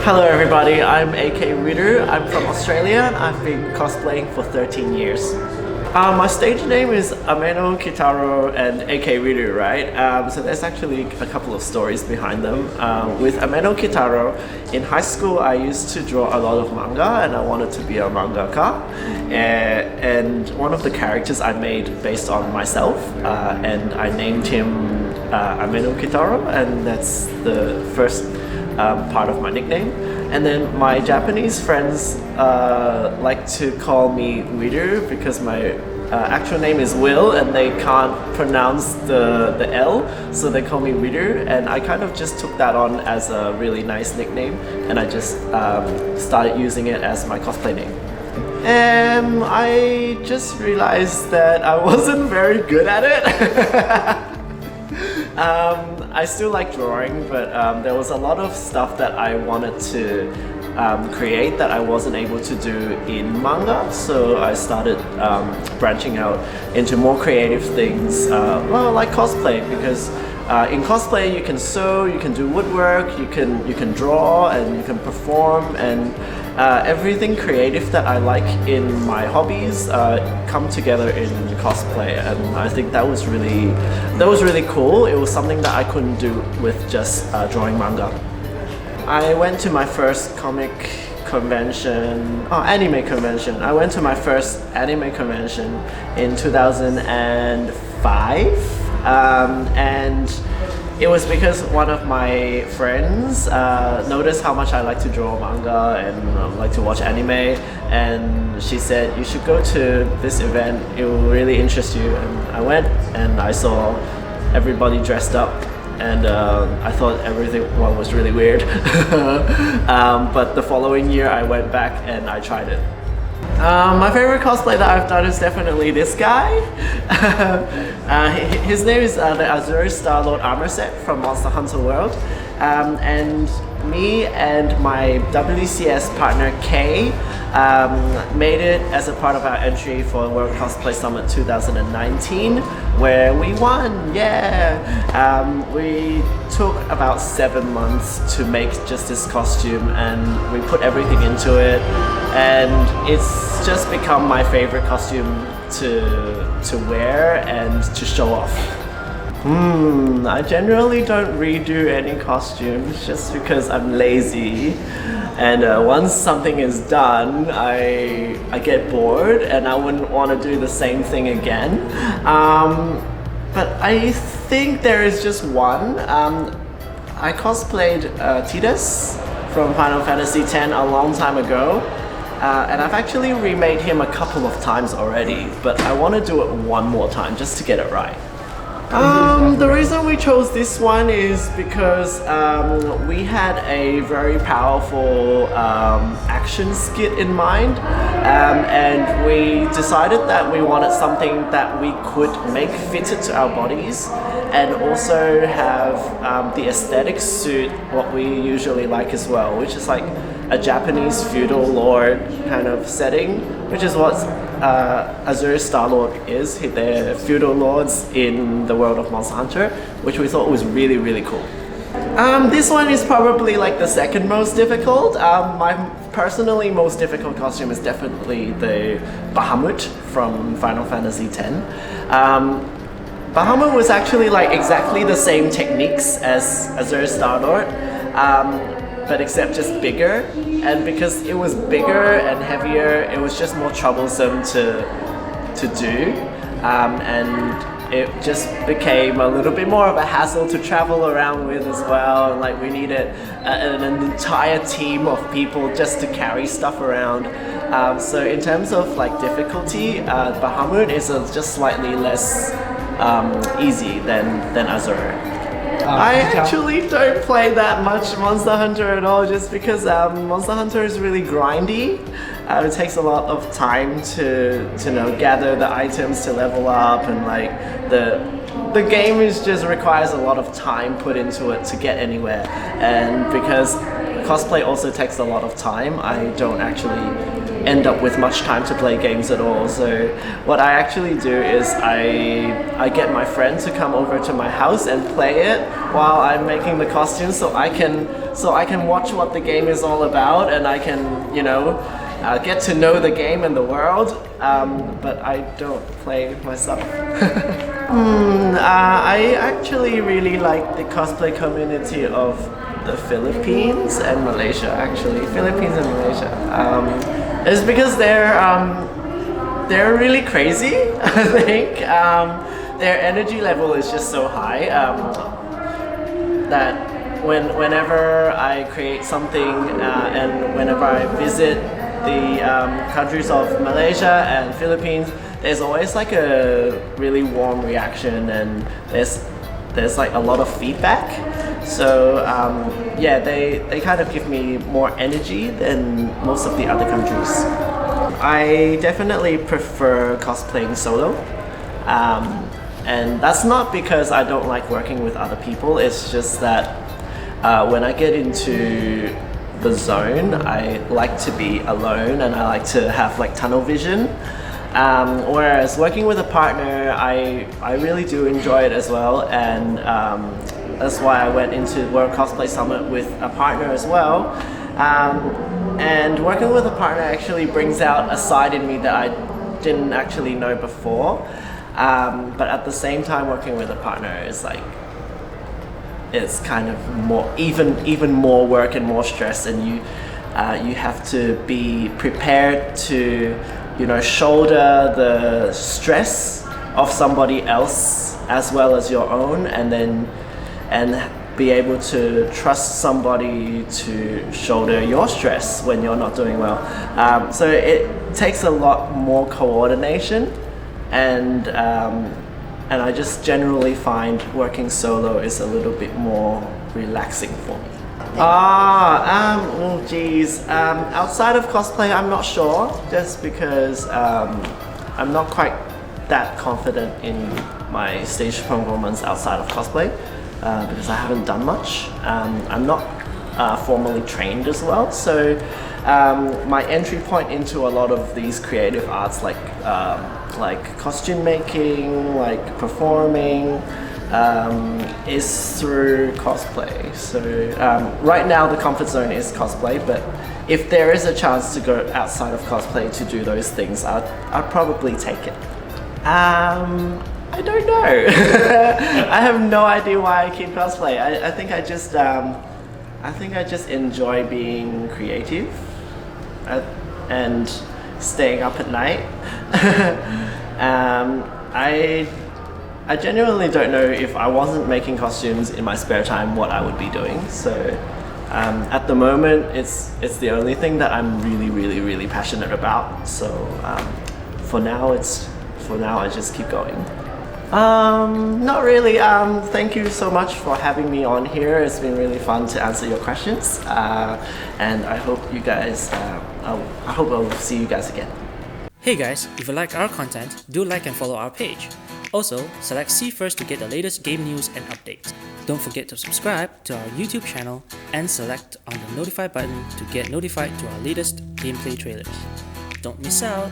Hello everybody, I'm AK Wirru. I'm from Australia and I've been cosplaying for 13 years. My stage name is Ameno Kitaro and AK Wirru, right? So there's actually a couple of stories behind them. With Ameno Kitaro, in high school I used to draw a lot of manga and I wanted to be a mangaka. And one of the characters I made based on myself, and I named him Ameno Kitaro, and that's the first part of my nickname. And then my Japanese friends like to call me Wirru because my actual name is Will and they can't pronounce the L, so they call me Wirru, and I kind of just took that on as a really nice nickname and I just started using it as my cosplay name. And I just realized that I wasn't very good at it. I still like drawing, but there was a lot of stuff that I wanted to create that I wasn't able to do in manga, so I started branching out into more creative things, well, like cosplay, because in cosplay you can sew, you can do woodwork, you can draw, and you can perform, and everything creative that I like in my hobbies come together in cosplay, and I think that was really cool. It was something that I couldn't do with just drawing manga. I went to my first anime convention. I went to my first anime convention in 2005, and it was because one of my friends noticed how much I like to draw manga and like to watch anime, and she said, you should go to this event, it will really interest you. And I went and I saw everybody dressed up, and I thought everything was really weird. But the following year I went back and I tried it. My favorite cosplay that I've done is definitely this guy. His name is the Azure Star-Lord armor set from Monster Hunter World. And me and my WCS partner Kay made it as a part of our entry for World Cosplay Summit 2019, where we won, yeah! We took about 7 months to make just this costume, and we put everything into it, and it's just become my favorite costume to wear and to show off. I generally don't redo any costumes just because I'm lazy, and once something is done I get bored and I wouldn't want to do the same thing again. But I think there is just one. I cosplayed Tidus from Final Fantasy X a long time ago, and I've actually remade him a couple of times already, but I want to do it one more time just to get it right. The reason we chose this one is because we had a very powerful action skit in mind, and we decided that we wanted something that we could make fitted to our bodies and also have the aesthetic suit what we usually like as well, which is like a Japanese feudal lord kind of setting, which is what Azure Star-Lord is. They're feudal lords in the world of Monster Hunter, which we thought was really, really cool. This one is probably like the second most difficult. My personally most difficult costume is definitely the Bahamut from Final Fantasy X. Bahamut was actually like exactly the same techniques as Azure Star-Lord, but except just bigger, and because it was bigger and heavier, it was just more troublesome to do, and it just became a little bit more of a hassle to travel around with as well, and like we needed an entire team of people just to carry stuff around. So in terms of like difficulty, Bahamut is just slightly less easy than Azure. I actually don't play that much Monster Hunter at all, just because Monster Hunter is really grindy. It takes a lot of time to gather the items to level up, and like the game just requires a lot of time put into it to get anywhere. And because cosplay also takes a lot of time, I don't actually end up with much time to play games at all. So what I actually do is I get my friend to come over to my house and play it while I'm making the costumes, so I can watch what the game is all about, and I can, you know, get to know the game and the world, but I don't play myself. I actually really like the cosplay community of the Philippines and Malaysia, actually. Philippines and Malaysia. It's because they're really crazy, I think. Their energy level is just so high that whenever I create something and whenever I visit the countries of Malaysia and Philippines, there's always like a really warm reaction, and there's like a lot of feedback. So yeah, they kind of give me more energy than most of the other countries. I definitely prefer cosplaying solo. And that's not because I don't like working with other people, it's just that when I get into the zone, I like to be alone and I like to have like tunnel vision. Whereas working with a partner, I really do enjoy it as well, and that's why I went into World Cosplay Summit with a partner as well. And working with a partner actually brings out a side in me that I didn't actually know before. But at the same time, working with a partner is like, it's kind of more, even more work and more stress, and you have to be prepared to, you know, shoulder the stress of somebody else as well as your own, and be able to trust somebody to shoulder your stress when you're not doing well. So it takes a lot more coordination, and I just generally find working solo is a little bit more relaxing for me. Oh geez, outside of cosplay, I'm not sure, just because I'm not quite that confident in my stage performance outside of cosplay, because I haven't done much. I'm not formally trained as well, so my entry point into a lot of these creative arts, like costume making, like performing, is through cosplay. So right now the comfort zone is cosplay, but if there is a chance to go outside of cosplay to do those things, I'd probably take it. I don't know. I have no idea why I keep cosplay. I think I just enjoy being creative and staying up at night. I genuinely don't know if I wasn't making costumes in my spare time what I would be doing. So at the moment, it's the only thing that I'm really passionate about. So for now I just keep going. Not really. Thank you so much for having me on here. It's been really fun to answer your questions, and I hope you guys. I hope I'll see you guys again. Hey guys, if you like our content, do like and follow our page. Also, select See First to get the latest game news and updates. Don't forget to subscribe to our YouTube channel and select on the notify button to get notified to our latest gameplay trailers. Don't miss out!